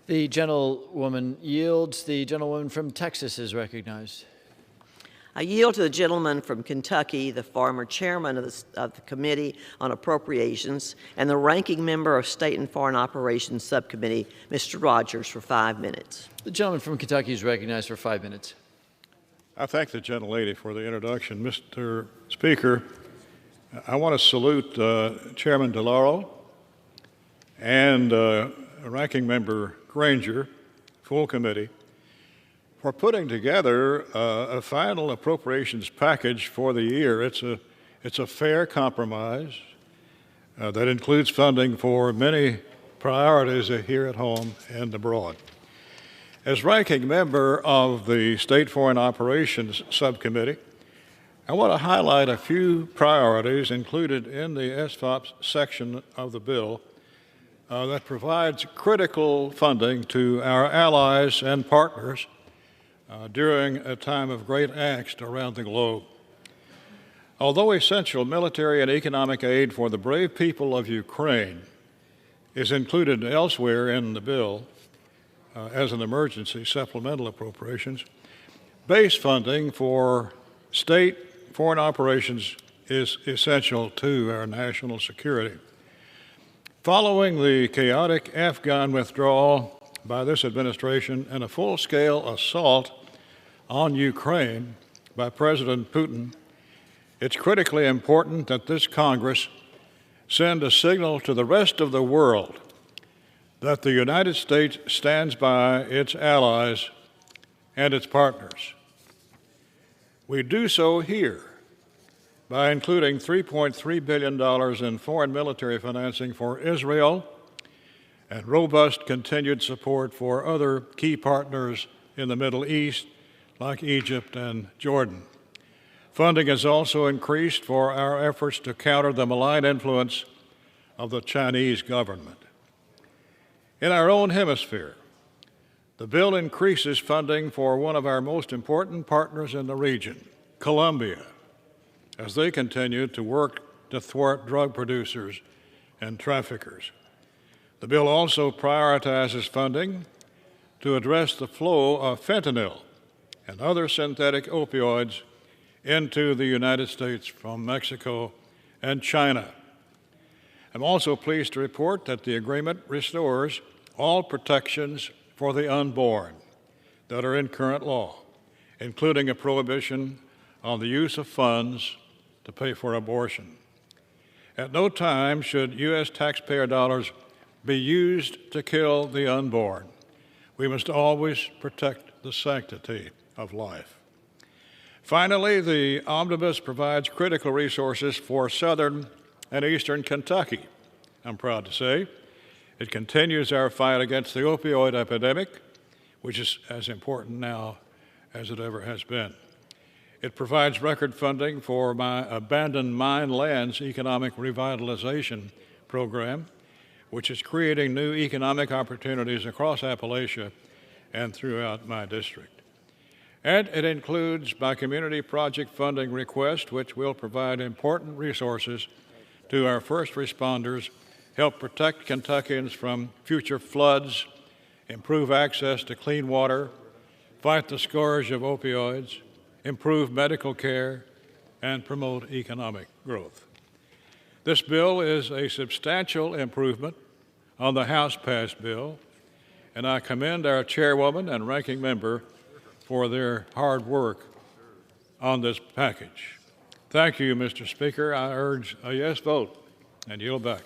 The gentlewoman yields. The gentlewoman from Texas is recognized. I yield to the gentleman from Kentucky, the former chairman of the Committee on Appropriations and the ranking member of State and Foreign Operations Subcommittee, Mr. Rogers, for 5 minutes. The gentleman from Kentucky is recognized for 5 minutes. I thank the gentlelady for the introduction. Mr. Speaker, I want to salute Chairman DeLauro and Ranking Member Granger, full committee, for putting together a final appropriations package for the year. It's a fair compromise that includes funding for many priorities here at home and abroad. As ranking member of the State Foreign Operations Subcommittee, I want to highlight a few priorities included in the SFOP section of the bill that provides critical funding to our allies and partners during a time of great angst around the globe. Although essential military and economic aid for the brave people of Ukraine is included elsewhere in the bill as an emergency supplemental appropriations, base funding for state foreign operations is essential to our national security. Following the chaotic Afghan withdrawal by this administration and a full-scale assault on Ukraine by President Putin, it's critically important that this Congress send a signal to the rest of the world that the United States stands by its allies and its partners. We do so here by including $3.3 billion in foreign military financing for Israel and robust continued support for other key partners in the Middle East, like Egypt and Jordan. Funding is also increased for our efforts to counter the malign influence of the Chinese government. In our own hemisphere, the bill increases funding for one of our most important partners in the region, Colombia, as they continue to work to thwart drug producers and traffickers. The bill also prioritizes funding to address the flow of fentanyl and other synthetic opioids into the United States from Mexico and China. I'm also pleased to report that the agreement restores all protections for the unborn that are in current law, including a prohibition on the use of funds to pay for abortion. At no time should U.S. taxpayer dollars be used to kill the unborn. We must always protect the sanctity of life. Finally, the Omnibus provides critical resources for southern and eastern Kentucky. I'm proud to say it continues our fight against the opioid epidemic, which is as important now as it ever has been. It provides record funding for my Abandoned Mine Lands Economic Revitalization Program, which is creating new economic opportunities across Appalachia and throughout my district. And it includes my community project funding request, which will provide important resources to our first responders, help protect Kentuckians from future floods, improve access to clean water, fight the scourge of opioids, improve medical care, and promote economic growth. This bill is a substantial improvement on the House-passed bill, and I commend our chairwoman and ranking member for their hard work on this package. Thank you, Mr. Speaker. I urge a yes vote and yield back.